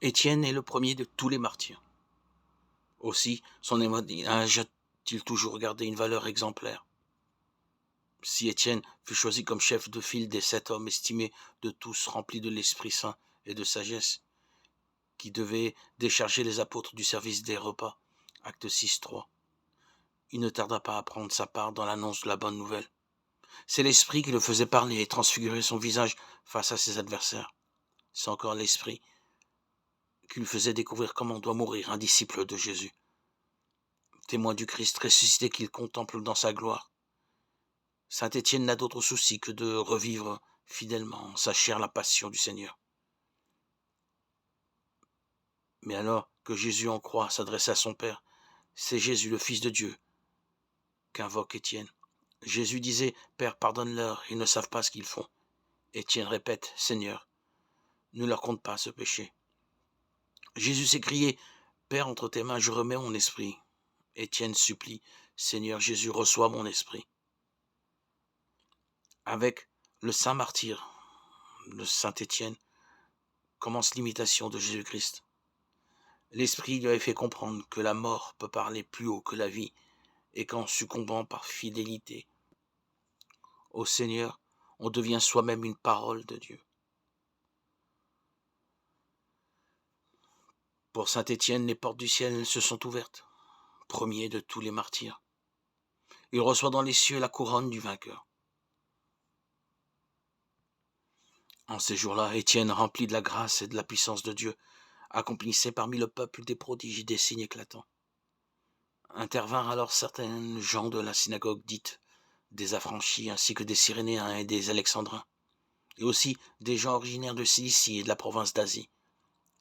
Étienne est le premier de tous les martyrs. Aussi, son témoignage a-t-il toujours gardé une valeur exemplaire. Si Étienne fut choisi comme chef de file des 7 hommes estimés de tous remplis de l'Esprit Saint et de sagesse, qui devaient décharger les apôtres du service des repas, acte 6.3, il ne tarda pas à prendre sa part dans l'annonce de la bonne nouvelle. C'est l'Esprit qui le faisait parler et transfigurer son visage face à ses adversaires. C'est encore l'Esprit qui lui faisait découvrir comment doit mourir un disciple de Jésus, témoin du Christ ressuscité qu'il contemple dans sa gloire. Saint Étienne n'a d'autre souci que de revivre fidèlement en sa chair la passion du Seigneur. Mais alors que Jésus en croix s'adressait à son Père, c'est Jésus, le Fils de Dieu, qu'invoque Étienne. Jésus disait « Père, pardonne-leur, ils ne savent pas ce qu'ils font ». Étienne répète « Seigneur, ne leur compte pas ce péché ». Jésus s'écriait « Père, entre tes mains, je remets mon esprit ». Étienne supplie « Seigneur Jésus, reçois mon esprit ». Avec le saint martyr, le saint Étienne, commence l'imitation de Jésus-Christ. L'Esprit lui avait fait comprendre que la mort peut parler plus haut que la vie et qu'en succombant par fidélité au Seigneur, on devient soi-même une parole de Dieu. Pour saint Étienne, les portes du ciel se sont ouvertes, premier de tous les martyrs. Il reçoit dans les cieux la couronne du vainqueur. En ces jours-là, Étienne, rempli de la grâce et de la puissance de Dieu, accomplissait parmi le peuple des prodiges et des signes éclatants. Intervinrent alors certains gens de la synagogue dite des affranchis, ainsi que des Cyrénéens et des Alexandrins, et aussi des gens originaires de Cilicie et de la province d'Asie.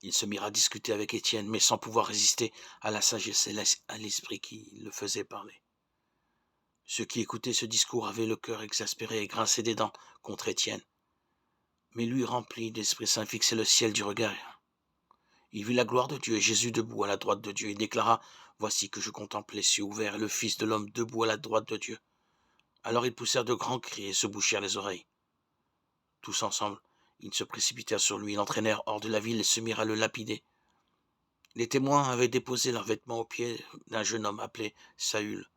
Ils se mirent à discuter avec Étienne, mais sans pouvoir résister à la sagesse et à l'esprit qui le faisait parler. Ceux qui écoutaient ce discours avaient le cœur exaspéré et grinçaient des dents contre Étienne. Mais lui, rempli d'Esprit Saint, fixait le ciel du regard. Il vit la gloire de Dieu et Jésus debout à la droite de Dieu. Il déclara « Voici que je contemple les cieux ouverts et le Fils de l'homme debout à la droite de Dieu. » Alors ils poussèrent de grands cris et se bouchèrent les oreilles. Tous ensemble, ils se précipitèrent sur lui, l'entraînèrent hors de la ville et se mirent à le lapider. Les témoins avaient déposé leurs vêtements aux pieds d'un jeune homme appelé Saül.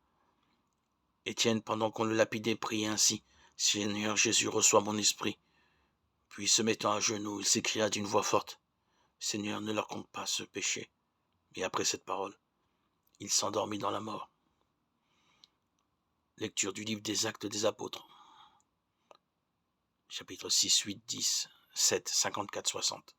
Étienne, pendant qu'on le lapidait, priait ainsi « Seigneur Jésus, reçois mon esprit. » Puis, se mettant à genoux, il s'écria d'une voix forte « Seigneur, ne leur compte pas ce péché. » Et après cette parole, il s'endormit dans la mort. Lecture du livre des Actes des Apôtres. Chapitre 6, 8, 10, 7, 54, 60.